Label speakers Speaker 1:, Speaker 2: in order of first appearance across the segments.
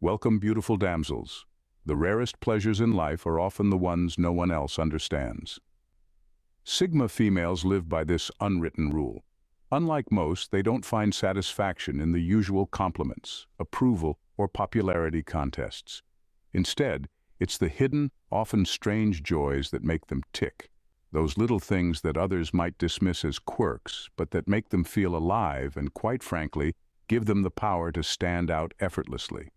Speaker 1: Welcome, beautiful damsels. The rarest pleasures in life are often the ones no one else understands. Sigma females live by this unwritten rule. Unlike most, they don't find satisfaction in the usual compliments, approval, or popularity contests. Instead, it's the hidden, often strange joys that make them tick. Those little things that others might dismiss as quirks, but that make them feel alive and, quite frankly, give them the power to stand out effortlessly.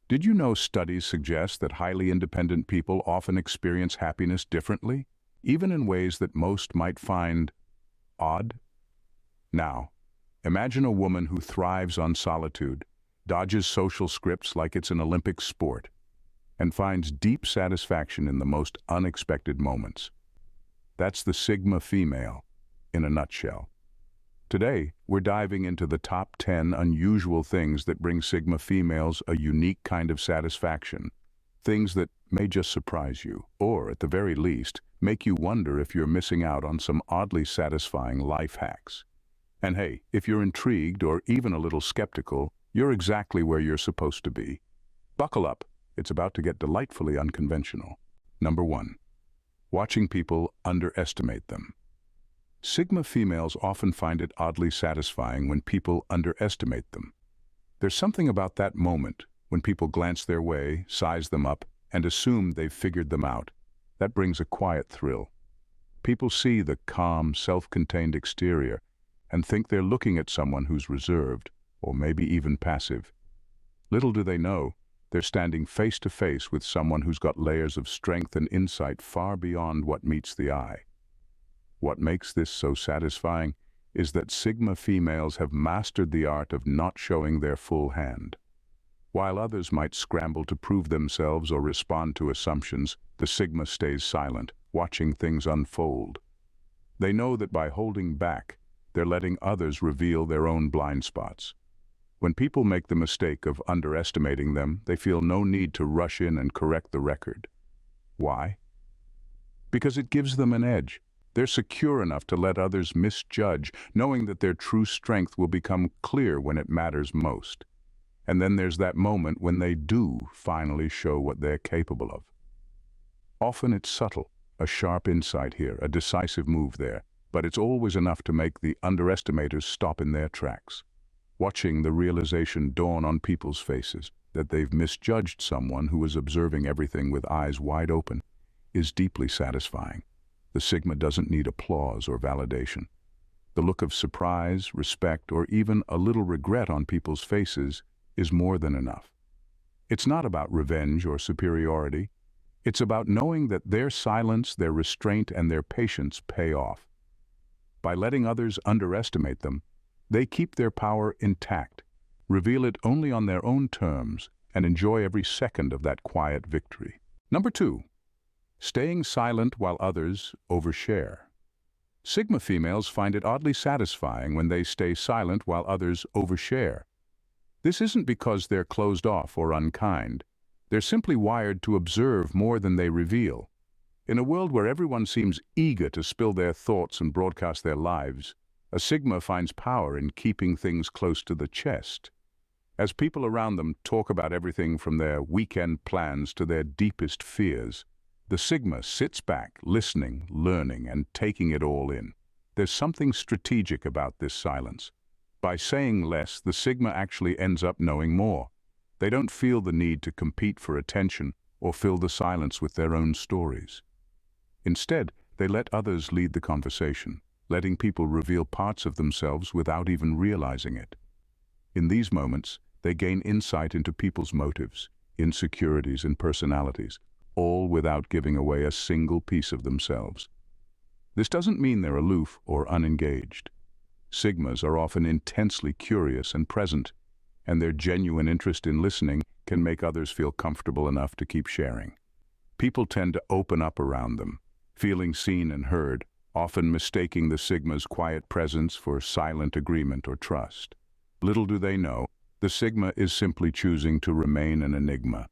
Speaker 1: Did you know studies suggest that highly independent people often experience happiness differently, even in ways that most might find odd? Now, imagine a woman who thrives on solitude, dodges social scripts like it's an Olympic sport, and finds deep satisfaction in the most unexpected moments. That's the Sigma female, in a nutshell. Today, we're diving into the top 10 unusual things that bring Sigma females a unique kind of satisfaction. Things that may just surprise you, or at the very least, make you wonder if you're missing out on some oddly satisfying life hacks. And hey, if you're intrigued or even a little skeptical, you're exactly where you're supposed to be. Buckle up, it's about to get delightfully unconventional. Number 1. Watching people underestimate them. Sigma females often find it oddly satisfying when people underestimate them. There's something about that moment when people glance their way, size them up, and assume they've figured them out. That brings a quiet thrill. People see the calm, self-contained exterior and think they're looking at someone who's reserved, or maybe even passive. Little do they know, they're standing face to face with someone who's got layers of strength and insight far beyond what meets the eye. What makes this so satisfying is that Sigma females have mastered the art of not showing their full hand. While others might scramble to prove themselves or respond to assumptions, the Sigma stays silent, watching things unfold. They know that by holding back, they're letting others reveal their own blind spots. When people make the mistake of underestimating them, they feel no need to rush in and correct the record. Why? Because it gives them an edge. They're secure enough to let others misjudge, knowing that their true strength will become clear when it matters most. And then there's that moment when they do finally show what they're capable of. Often it's subtle, a sharp insight here, a decisive move there, but it's always enough to make the underestimators stop in their tracks. Watching the realization dawn on people's faces that they've misjudged someone who is observing everything with eyes wide open is deeply satisfying. The Sigma doesn't need applause or validation. The look of surprise, respect, or even a little regret on people's faces is more than enough. It's not about revenge or superiority. It's about knowing that their silence, their restraint, and their patience pay off. By letting others underestimate them, they keep their power intact, reveal it only on their own terms, and enjoy every second of that quiet victory. Number 2. Staying silent while others overshare. Sigma females find it oddly satisfying when they stay silent while others overshare. This isn't because they're closed off or unkind. They're simply wired to observe more than they reveal. In a world where everyone seems eager to spill their thoughts and broadcast their lives, a Sigma finds power in keeping things close to the chest. As people around them talk about everything from their weekend plans to their deepest fears, the Sigma sits back, listening, learning, and taking it all in. There's something strategic about this silence. By saying less, the Sigma actually ends up knowing more. They don't feel the need to compete for attention or fill the silence with their own stories. Instead, they let others lead the conversation, letting people reveal parts of themselves without even realizing it. In these moments, they gain insight into people's motives, insecurities, and personalities, all without giving away a single piece of themselves. This doesn't mean they're aloof or unengaged. Sigmas are often intensely curious and present, and their genuine interest in listening can make others feel comfortable enough to keep sharing. People tend to open up around them, feeling seen and heard, often mistaking the Sigma's quiet presence for silent agreement or trust. Little do they know, the Sigma is simply choosing to remain an enigma.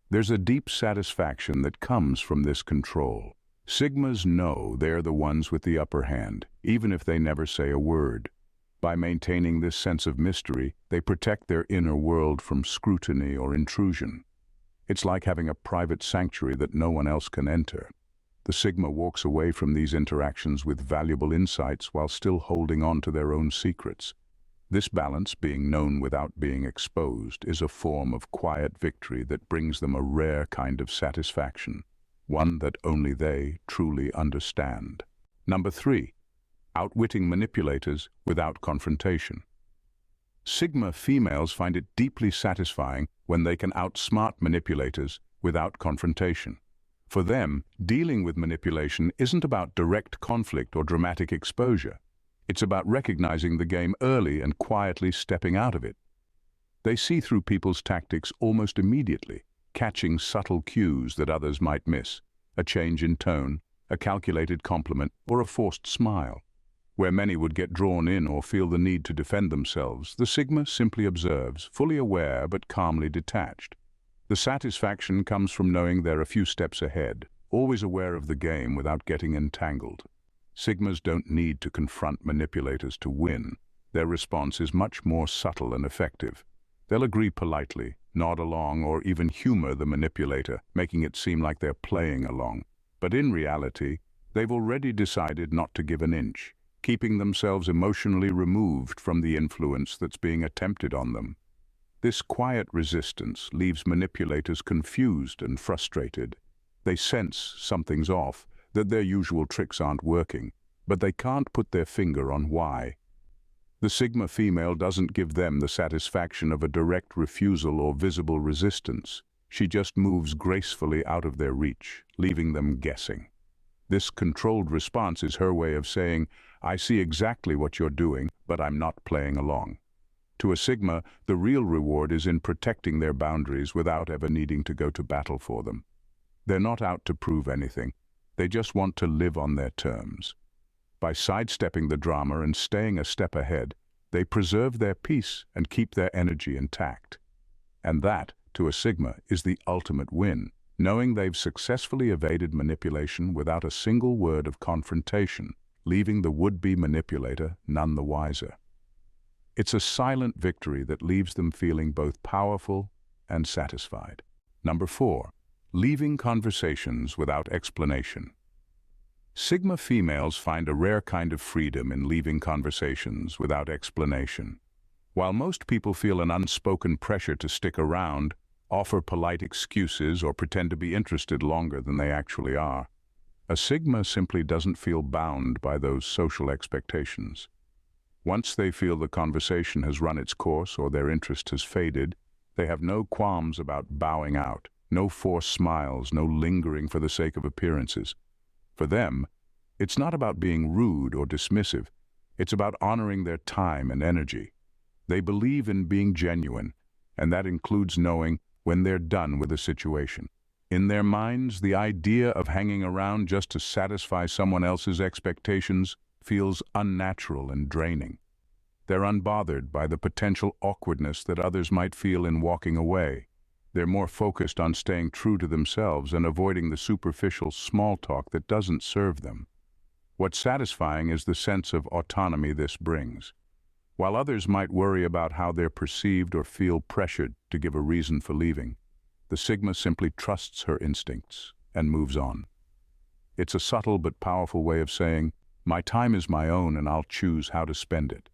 Speaker 1: There's a deep satisfaction that comes from this control. Sigmas know they're the ones with the upper hand, even if they never say a word. By maintaining this sense of mystery, they protect their inner world from scrutiny or intrusion. It's like having a private sanctuary that no one else can enter. The Sigma walks away from these interactions with valuable insights while still holding on to their own secrets. This balance, being known without being exposed, is a form of quiet victory that brings them a rare kind of satisfaction, one that only they truly understand. Number 3. Outwitting manipulators without confrontation. Sigma females find it deeply satisfying when they can outsmart manipulators without confrontation. For them, dealing with manipulation isn't about direct conflict or dramatic exposure. It's about recognizing the game early and quietly stepping out of it. They see through people's tactics almost immediately, catching subtle cues that others might miss, a change in tone, a calculated compliment, or a forced smile. Where many would get drawn in or feel the need to defend themselves, the Sigma simply observes, fully aware but calmly detached. The satisfaction comes from knowing they're a few steps ahead, always aware of the game without getting entangled. Sigmas don't need to confront manipulators to win. Their response is much more subtle and effective. They'll agree politely, nod along, or even humor the manipulator, making it seem like they're playing along. But in reality, they've already decided not to give an inch, keeping themselves emotionally removed from the influence that's being attempted on them. This quiet resistance leaves manipulators confused and frustrated. They sense something's off, that their usual tricks aren't working, but they can't put their finger on why. The Sigma female doesn't give them the satisfaction of a direct refusal or visible resistance. She just moves gracefully out of their reach, leaving them guessing. This controlled response is her way of saying, "I see exactly what you're doing, but I'm not playing along." To a Sigma, the real reward is in protecting their boundaries without ever needing to go to battle for them. They're not out to prove anything. They just want to live on their terms. By sidestepping the drama and staying a step ahead, they preserve their peace and keep their energy intact. And that, to a Sigma, is the ultimate win, knowing they've successfully evaded manipulation without a single word of confrontation, leaving the would-be manipulator none the wiser. It's a silent victory that leaves them feeling both powerful and satisfied. Number 4. Leaving conversations without explanation. Sigma females find a rare kind of freedom in leaving conversations without explanation. While most people feel an unspoken pressure to stick around, offer polite excuses, or pretend to be interested longer than they actually are, a Sigma simply doesn't feel bound by those social expectations. Once they feel the conversation has run its course or their interest has faded, they have no qualms about bowing out, no forced smiles, no lingering for the sake of appearances. For them, it's not about being rude or dismissive. It's about honoring their time and energy. They believe in being genuine, and that includes knowing when they're done with a situation. In their minds, the idea of hanging around just to satisfy someone else's expectations feels unnatural and draining. They're unbothered by the potential awkwardness that others might feel in walking away. They're more focused on staying true to themselves and avoiding the superficial small talk that doesn't serve them. What's satisfying is the sense of autonomy this brings. While others might worry about how they're perceived or feel pressured to give a reason for leaving, the Sigma simply trusts her instincts and moves on. It's a subtle but powerful way of saying, "My time is my own and I'll choose how to spend it."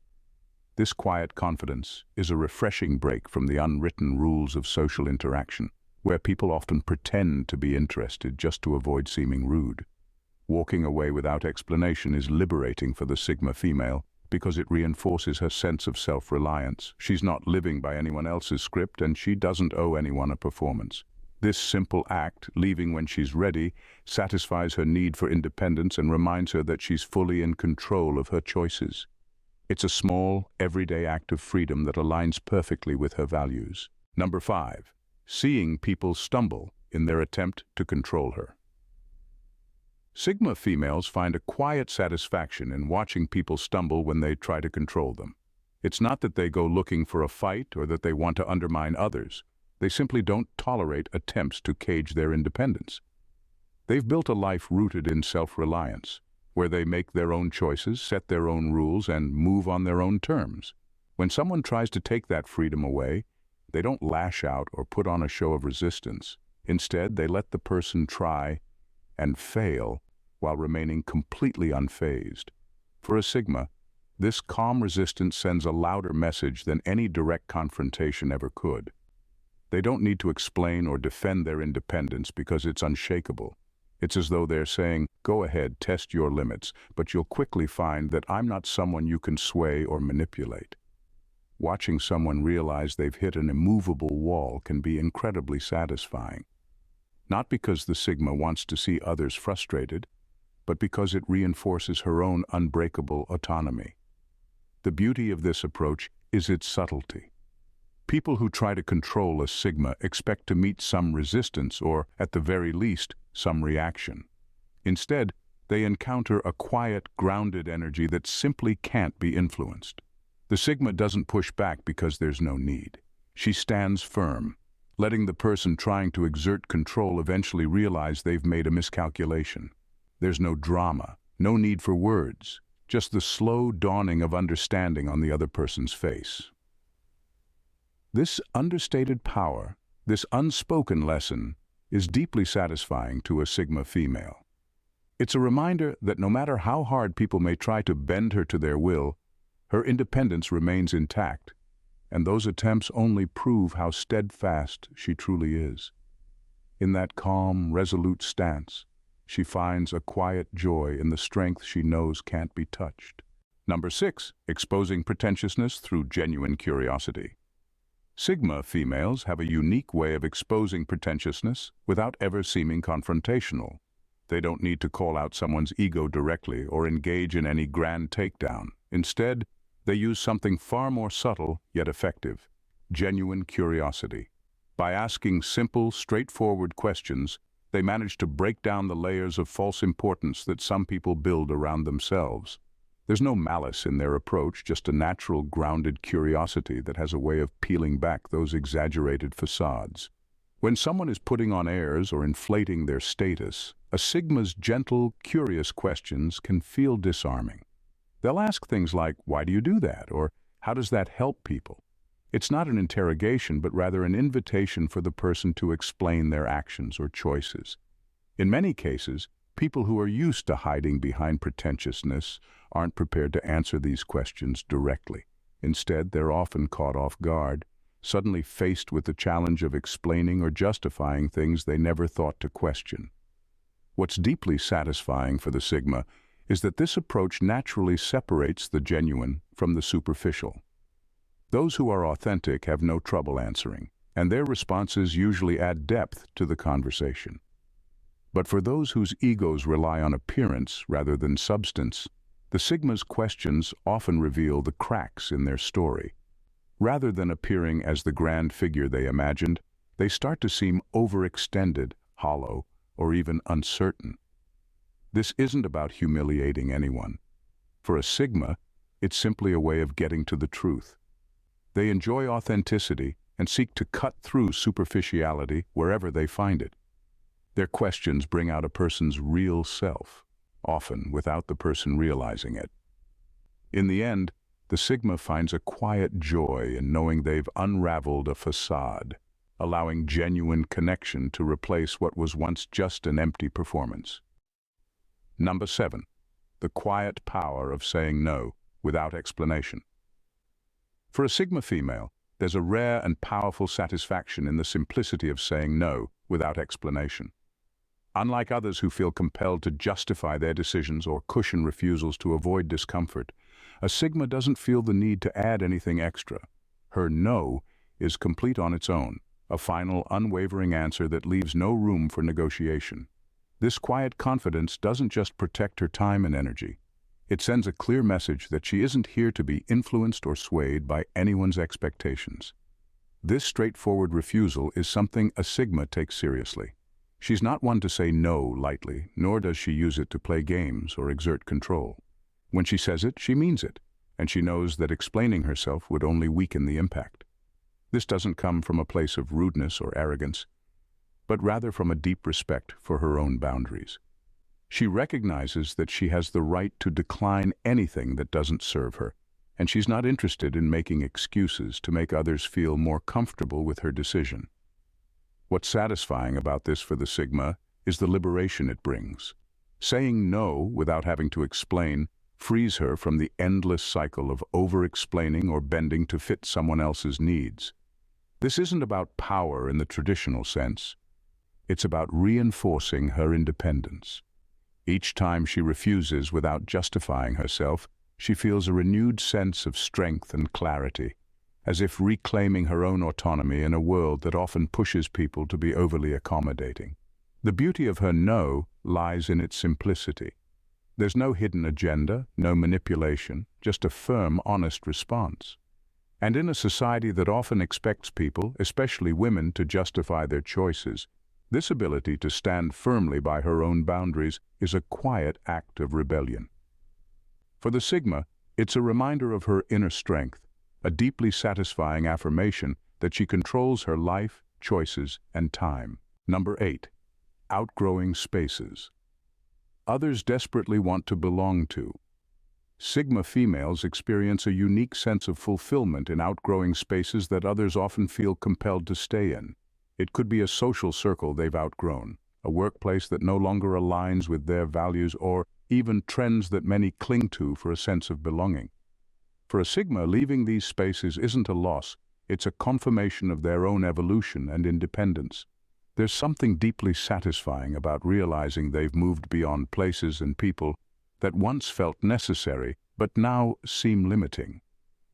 Speaker 1: This quiet confidence is a refreshing break from the unwritten rules of social interaction, where people often pretend to be interested just to avoid seeming rude. Walking away without explanation is liberating for the Sigma female because it reinforces her sense of self-reliance. She's not living by anyone else's script and she doesn't owe anyone a performance. This simple act, leaving when she's ready, satisfies her need for independence and reminds her that she's fully in control of her choices. It's a small, everyday act of freedom that aligns perfectly with her values. Number 5. Seeing people stumble in their attempt to control her. Sigma females find a quiet satisfaction in watching people stumble when they try to control them. It's not that they go looking for a fight or that they want to undermine others. They simply don't tolerate attempts to cage their independence. They've built a life rooted in self-reliance, where they make their own choices, set their own rules, and move on their own terms. When someone tries to take that freedom away, they don't lash out or put on a show of resistance. Instead, they let the person try and fail while remaining completely unfazed. For a Sigma, this calm resistance sends a louder message than any direct confrontation ever could. They don't need to explain or defend their independence because it's unshakable. It's as though they're saying, "Go ahead, test your limits, but you'll quickly find that I'm not someone you can sway or manipulate." Watching someone realize they've hit an immovable wall can be incredibly satisfying. Not because the Sigma wants to see others frustrated, but because it reinforces her own unbreakable autonomy. The beauty of this approach is its subtlety. People who try to control a Sigma expect to meet some resistance or, at the very least, some reaction. Instead, they encounter a quiet, grounded energy that simply can't be influenced. The Sigma doesn't push back because there's no need. She stands firm, letting the person trying to exert control eventually realize they've made a miscalculation. There's no drama, no need for words, just the slow dawning of understanding on the other person's face. This understated power, this unspoken lesson, is deeply satisfying to a Sigma female. It's a reminder that no matter how hard people may try to bend her to their will, her independence remains intact, and those attempts only prove how steadfast she truly is. In that calm, resolute stance, she finds a quiet joy in the strength she knows can't be touched. Number 6, exposing pretentiousness through genuine curiosity. Sigma females have a unique way of exposing pretentiousness without ever seeming confrontational. They don't need to call out someone's ego directly or engage in any grand takedown. Instead, they use something far more subtle yet effective: genuine curiosity. By asking simple, straightforward questions, they manage to break down the layers of false importance that some people build around themselves. There's no malice in their approach, just a natural, grounded curiosity that has a way of peeling back those exaggerated facades. When someone is putting on airs or inflating their status, a Sigma's gentle, curious questions can feel disarming. They'll ask things like, "Why do you do that?" or "How does that help people?" It's not an interrogation, but rather an invitation for the person to explain their actions or choices. In many cases, people who are used to hiding behind pretentiousness aren't prepared to answer these questions directly. Instead, they're often caught off guard, suddenly faced with the challenge of explaining or justifying things they never thought to question. What's deeply satisfying for the Sigma is that this approach naturally separates the genuine from the superficial. Those who are authentic have no trouble answering, and their responses usually add depth to the conversation. But for those whose egos rely on appearance rather than substance, the Sigma's questions often reveal the cracks in their story. Rather than appearing as the grand figure they imagined, they start to seem overextended, hollow, or even uncertain. This isn't about humiliating anyone. For a Sigma, it's simply a way of getting to the truth. They enjoy authenticity and seek to cut through superficiality wherever they find it. Their questions bring out a person's real self, often without the person realizing it. In the end, the Sigma finds a quiet joy in knowing they've unraveled a facade, allowing genuine connection to replace what was once just an empty performance. Number 7, the quiet power of saying no without explanation. For a Sigma female, there's a rare and powerful satisfaction in the simplicity of saying no without explanation. Unlike others who feel compelled to justify their decisions or cushion refusals to avoid discomfort, a Sigma doesn't feel the need to add anything extra. Her no is complete on its own, a final, unwavering answer that leaves no room for negotiation. This quiet confidence doesn't just protect her time and energy. It sends a clear message that she isn't here to be influenced or swayed by anyone's expectations. This straightforward refusal is something a Sigma takes seriously. She's not one to say no lightly, nor does she use it to play games or exert control. When she says it, she means it, and she knows that explaining herself would only weaken the impact. This doesn't come from a place of rudeness or arrogance, but rather from a deep respect for her own boundaries. She recognizes that she has the right to decline anything that doesn't serve her, and she's not interested in making excuses to make others feel more comfortable with her decision. What's satisfying about this for the Sigma is the liberation it brings. Saying no without having to explain frees her from the endless cycle of over-explaining or bending to fit someone else's needs. This isn't about power in the traditional sense. It's about reinforcing her independence. Each time she refuses without justifying herself, she feels a renewed sense of strength and clarity, as if reclaiming her own autonomy in a world that often pushes people to be overly accommodating. The beauty of her no lies in its simplicity. There's no hidden agenda, no manipulation, just a firm, honest response. And in a society that often expects people, especially women, to justify their choices, this ability to stand firmly by her own boundaries is a quiet act of rebellion. For the Sigma, it's a reminder of her inner strength, a deeply satisfying affirmation that she controls her life, choices, and time. Number 8. Outgrowing spaces. Others desperately want to belong to. Sigma females experience a unique sense of fulfillment in outgrowing spaces that others often feel compelled to stay in. It could be a social circle they've outgrown, a workplace that no longer aligns with their values, or even trends that many cling to for a sense of belonging. For a Sigma, leaving these spaces isn't a loss, it's a confirmation of their own evolution and independence. There's something deeply satisfying about realizing they've moved beyond places and people that once felt necessary but now seem limiting.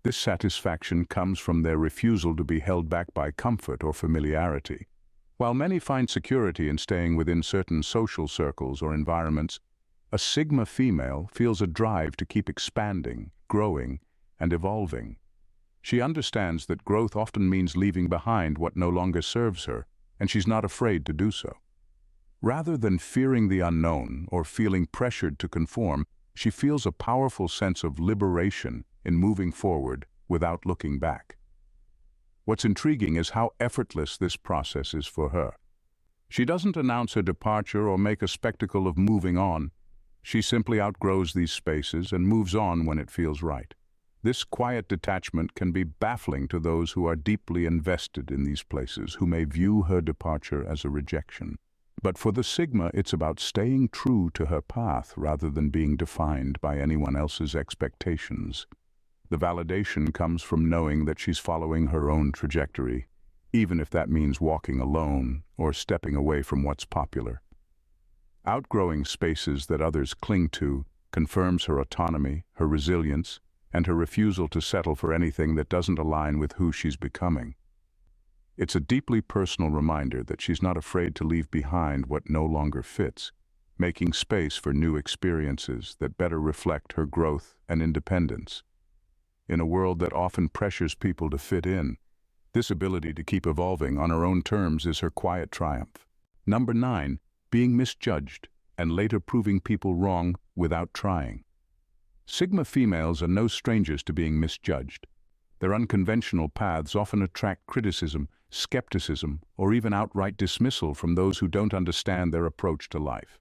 Speaker 1: This satisfaction comes from their refusal to be held back by comfort or familiarity. While many find security in staying within certain social circles or environments, a Sigma female feels a drive to keep expanding, growing, and evolving. She understands that growth often means leaving behind what no longer serves her, and she's not afraid to do so. Rather than fearing the unknown or feeling pressured to conform, she feels a powerful sense of liberation in moving forward without looking back. What's intriguing is how effortless this process is for her. She doesn't announce her departure or make a spectacle of moving on. She simply outgrows these spaces and moves on when it feels right. This quiet detachment can be baffling to those who are deeply invested in these places, who may view her departure as a rejection. But for the Sigma, it's about staying true to her path rather than being defined by anyone else's expectations. The validation comes from knowing that she's following her own trajectory, even if that means walking alone or stepping away from what's popular. Outgrowing spaces that others cling to confirms her autonomy, her resilience, and her refusal to settle for anything that doesn't align with who she's becoming. It's a deeply personal reminder that she's not afraid to leave behind what no longer fits, making space for new experiences that better reflect her growth and independence. In a world that often pressures people to fit in, this ability to keep evolving on her own terms is her quiet triumph. Number 9. Being misjudged and later proving people wrong without trying. Sigma females are no strangers to being misjudged. Their unconventional paths often attract criticism, skepticism, or even outright dismissal from those who don't understand their approach to life.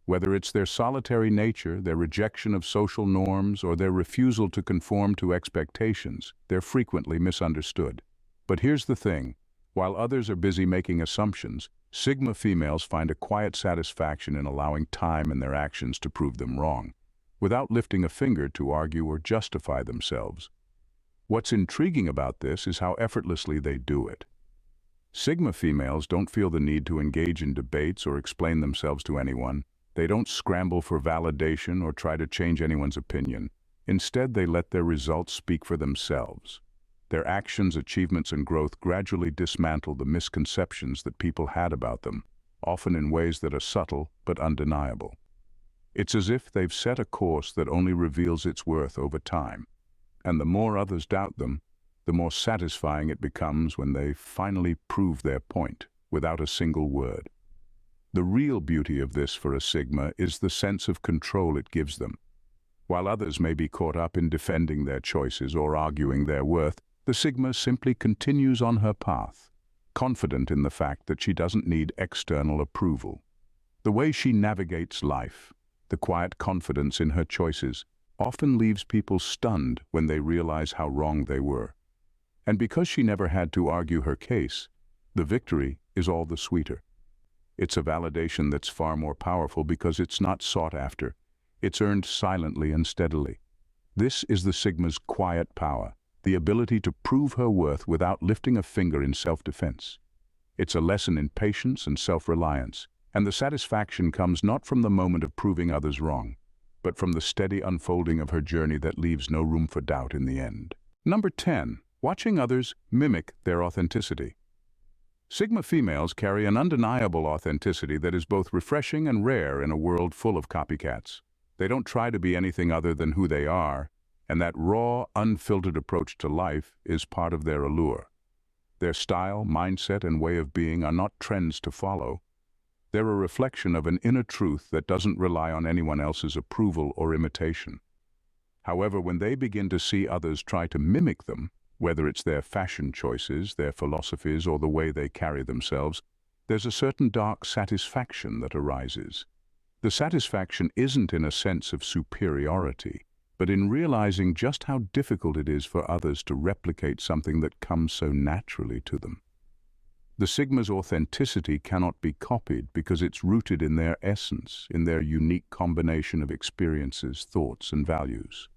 Speaker 1: Whether it's their solitary nature, their rejection of social norms, or their refusal to conform to expectations, they're frequently misunderstood. But here's the thing. While others are busy making assumptions, Sigma females find a quiet satisfaction in allowing time and their actions to prove them wrong, without lifting a finger to argue or justify themselves. What's intriguing about this is how effortlessly they do it. Sigma females don't feel the need to engage in debates or explain themselves to anyone. They don't scramble for validation or try to change anyone's opinion. Instead, they let their results speak for themselves. Their actions, achievements, and growth gradually dismantle the misconceptions that people had about them, often in ways that are subtle but undeniable. It's as if they've set a course that only reveals its worth over time. And the more others doubt them, the more satisfying it becomes when they finally prove their point without a single word. The real beauty of this for a Sigma is the sense of control it gives them. While others may be caught up in defending their choices or arguing their worth, the Sigma simply continues on her path, confident in the fact that she doesn't need external approval. The way she navigates life, the quiet confidence in her choices, often leaves people stunned when they realize how wrong they were. And because she never had to argue her case, the victory is all the sweeter. It's a validation that's far more powerful because it's not sought after. It's earned silently and steadily. This is the Sigma's quiet power, the ability to prove her worth without lifting a finger in self-defense. It's a lesson in patience and self-reliance, and the satisfaction comes not from the moment of proving others wrong, but from the steady unfolding of her journey that leaves no room for doubt in the end. Number 10. Watching others mimic their authenticity. Sigma females carry an undeniable authenticity that is both refreshing and rare in a world full of copycats. They don't try to be anything other than who they are, and that raw, unfiltered approach to life is part of their allure. Their style, mindset, and way of being are not trends to follow. They're a reflection of an inner truth that doesn't rely on anyone else's approval or imitation. However, when they begin to see others try to mimic them, whether it's their fashion choices, their philosophies, or the way they carry themselves, there's a certain dark satisfaction that arises. The satisfaction isn't in a sense of superiority, but in realizing just how difficult it is for others to replicate something that comes so naturally to them. The Sigma's authenticity cannot be copied because it's rooted in their essence, in their unique combination of experiences, thoughts, and values.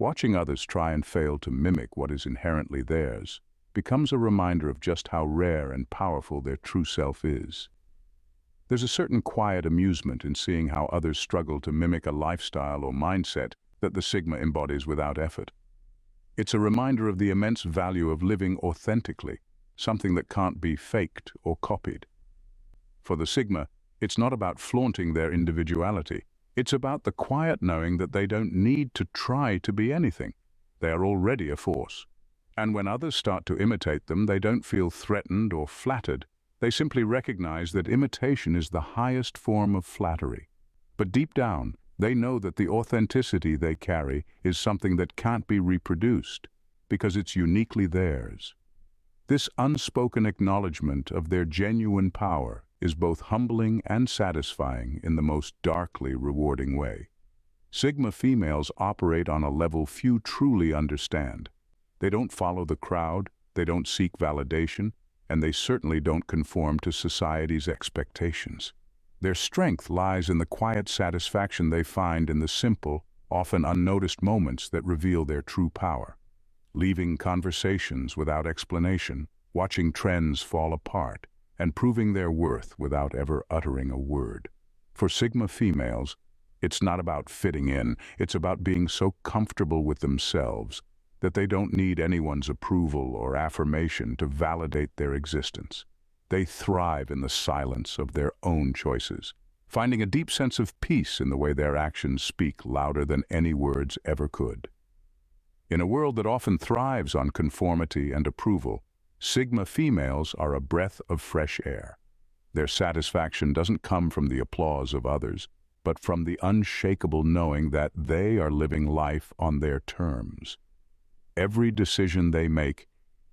Speaker 1: Watching others try and fail to mimic what is inherently theirs becomes a reminder of just how rare and powerful their true self is. There's a certain quiet amusement in seeing how others struggle to mimic a lifestyle or mindset that the Sigma embodies without effort. It's a reminder of the immense value of living authentically, something that can't be faked or copied. For the Sigma, it's not about flaunting their individuality. It's about the quiet knowing that they don't need to try to be anything. They are already a force. And when others start to imitate them, they don't feel threatened or flattered. They simply recognize that imitation is the highest form of flattery. But deep down, they know that the authenticity they carry is something that can't be reproduced, because it's uniquely theirs. This unspoken acknowledgement of their genuine power is both humbling and satisfying in the most darkly rewarding way. Sigma females operate on a level few truly understand. They don't follow the crowd, they don't seek validation, and they certainly don't conform to society's expectations. Their strength lies in the quiet satisfaction they find in the simple, often unnoticed moments that reveal their true power. Leaving conversations without explanation, watching trends fall apart, and proving their worth without ever uttering a word. For Sigma females, it's not about fitting in, it's about being so comfortable with themselves that they don't need anyone's approval or affirmation to validate their existence. They thrive in the silence of their own choices, finding a deep sense of peace in the way their actions speak louder than any words ever could. In a world that often thrives on conformity and approval, Sigma females are a breath of fresh air. Their satisfaction doesn't come from the applause of others, but from the unshakable knowing that they are living life on their terms. Every decision they make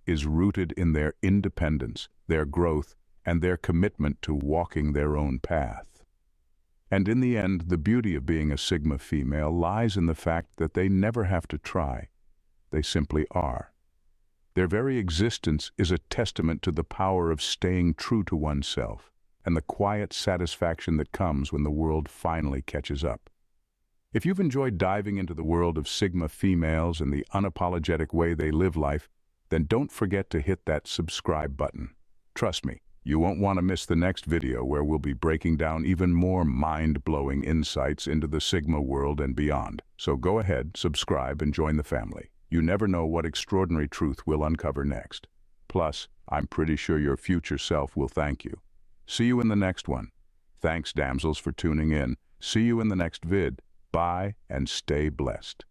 Speaker 1: is rooted in their independence, their growth, and their commitment to walking their own path. And in the end, the beauty of being a Sigma female lies in the fact that they never have to try. They simply are. Their very existence is a testament to the power of staying true to oneself and the quiet satisfaction that comes when the world finally catches up. If you've enjoyed diving into the world of Sigma females and the unapologetic way they live life, then don't forget to hit that subscribe button. Trust me, you won't want to miss the next video where we'll be breaking down even more mind-blowing insights into the Sigma world and beyond. So go ahead, subscribe, and join the family. You never know what extraordinary truth we'll uncover next. Plus, I'm pretty sure your future self will thank you. See you in the next one. Thanks, damsels, for tuning in. See you in the next vid. Bye, and stay blessed.